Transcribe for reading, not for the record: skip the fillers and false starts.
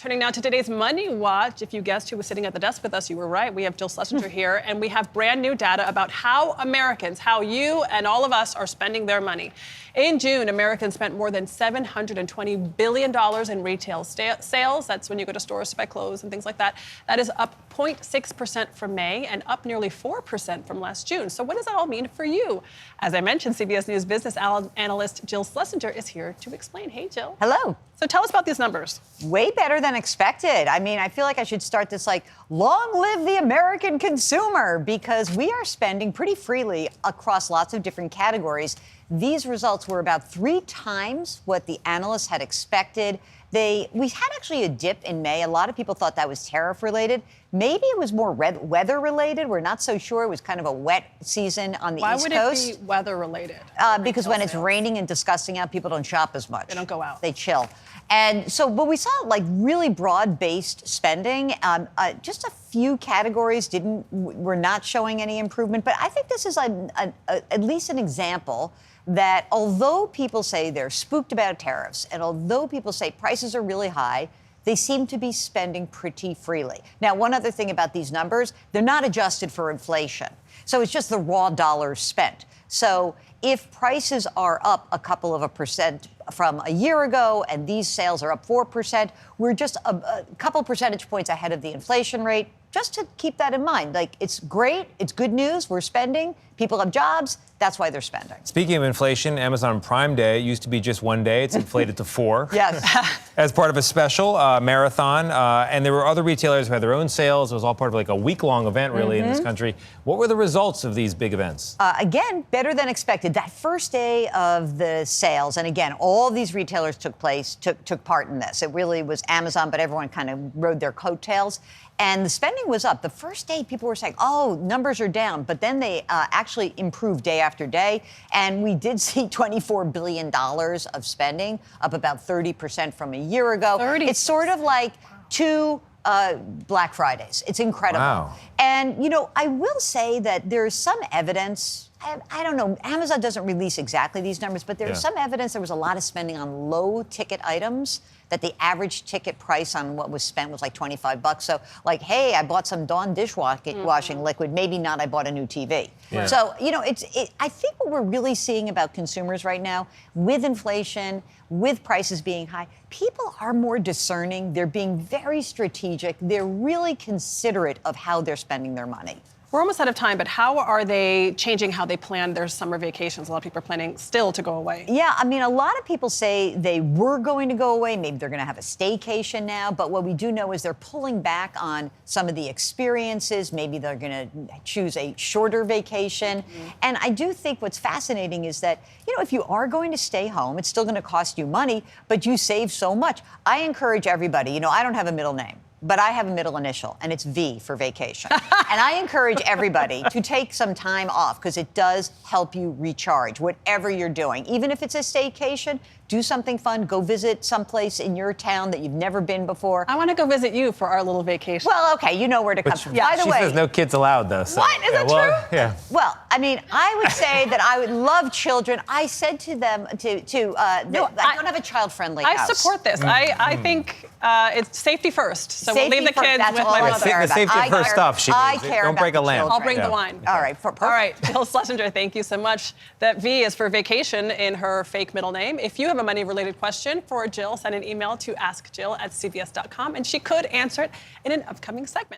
Turning now to today's Money Watch. If you guessed who was sitting at the desk with us, you were right. We have Jill Schlesinger here, and we have brand new data about how Americans, how you and all of us are spending their money. In June, Americans spent more than $720 billion in retail sales. That's when you go to stores to buy clothes and things like that. That is up 0.6% from May and up nearly 4% from last June. So what does that all mean for you? As I mentioned, CBS News business analyst Jill Schlesinger is here to explain. Hey, Jill. Hello. So tell us about these numbers. Way better than expected. I mean, I feel like I should start this like, long live the American consumer, because we are spending pretty freely across lots of different categories. These results were about 3 times what the analysts had expected. We had actually a dip in May. A lot of people thought that was tariff related. Maybe it was more weather related. We're not so sure. It was kind of a wet season on the East Coast. Why would it be weather related? Because when it's raining and disgusting out, people don't shop as much. They don't go out. They chill. And so, but we saw like really broad-based spending. Just a few categories were not showing any improvement. But I think this is at least an example that although people say they're spooked about tariffs, and although people say prices are really high, they seem to be spending pretty freely. Now, one other thing about these numbers, they're not adjusted for inflation. So it's just the raw dollars spent. So if prices are up a couple of percent from a year ago and these sales are up 4%, we're just a couple percentage points ahead of the inflation rate. Just to keep that in mind, like, it's great, it's good news, we're spending, people have jobs, that's why they're spending. Speaking of inflation, Amazon Prime Day used to be just 1 day, it's inflated to 4. Yes. As part of a special marathon, and there were other retailers who had their own sales. It was all part of like a week-long event, really, in this country. What were the results of these big events? Again, better than expected. That first day of the sales, and again, all these retailers took part in this. It really was Amazon, but everyone kind of rode their coattails. And the spending was up. The first day, people were saying, oh, numbers are down. But then they actually improved day after day. And we did see $24 billion of spending, up about 30% from a year ago. 30. It's sort of like 2 Black Fridays. It's incredible. Wow. And, you know, I will say that there's some evidence. I don't know, Amazon doesn't release exactly these numbers, but there's some evidence there was a lot of spending on low-ticket items, that the average ticket price on what was spent was like $25. So, like, hey, I bought some Dawn dishwashing liquid. Maybe not, I bought a new TV. Yeah. So, you know, I think what we're really seeing about consumers right now, with inflation, with prices being high, people are more discerning. They're being very strategic. They're really considerate of how they're spending their money. We're almost out of time, but how are they changing how they plan their summer vacations? A lot of people are planning still to go away. Yeah, I mean, a lot of people say they were going to go away. Maybe they're going to have a staycation now. But what we do know is they're pulling back on some of the experiences. Maybe they're going to choose a shorter vacation. And I do think what's fascinating is that, you know, if you are going to stay home, it's still going to cost you money, but you save so much. I encourage everybody, you know, I don't have a middle name, but I have a middle initial, and it's V for vacation. And I encourage everybody to take some time off, because it does help you recharge, whatever you're doing. Even if it's a staycation, do something fun. Go visit someplace in your town that you've never been before. I want to go visit you for our little vacation. Well, okay, you know where to come from. Yeah, by the She way, says no kids allowed, though. So. What? Is that true? Yeah. Well, I mean, I would say that I would love children. I said to them I don't have a child-friendly house. I support this. I think it's safety first. So we'll leave the kids that's with all my I mother. care The about. safety I of her care- stuff. She I means. care Don't about break a the lamp. children. I'll bring the wine. All right, perfect. All right, Jill Schlesinger, thank you so much. That V is for vacation in her fake middle name. If you have a money-related question for Jill, send an email to askjill@cbs.com, and she could answer it in an upcoming segment.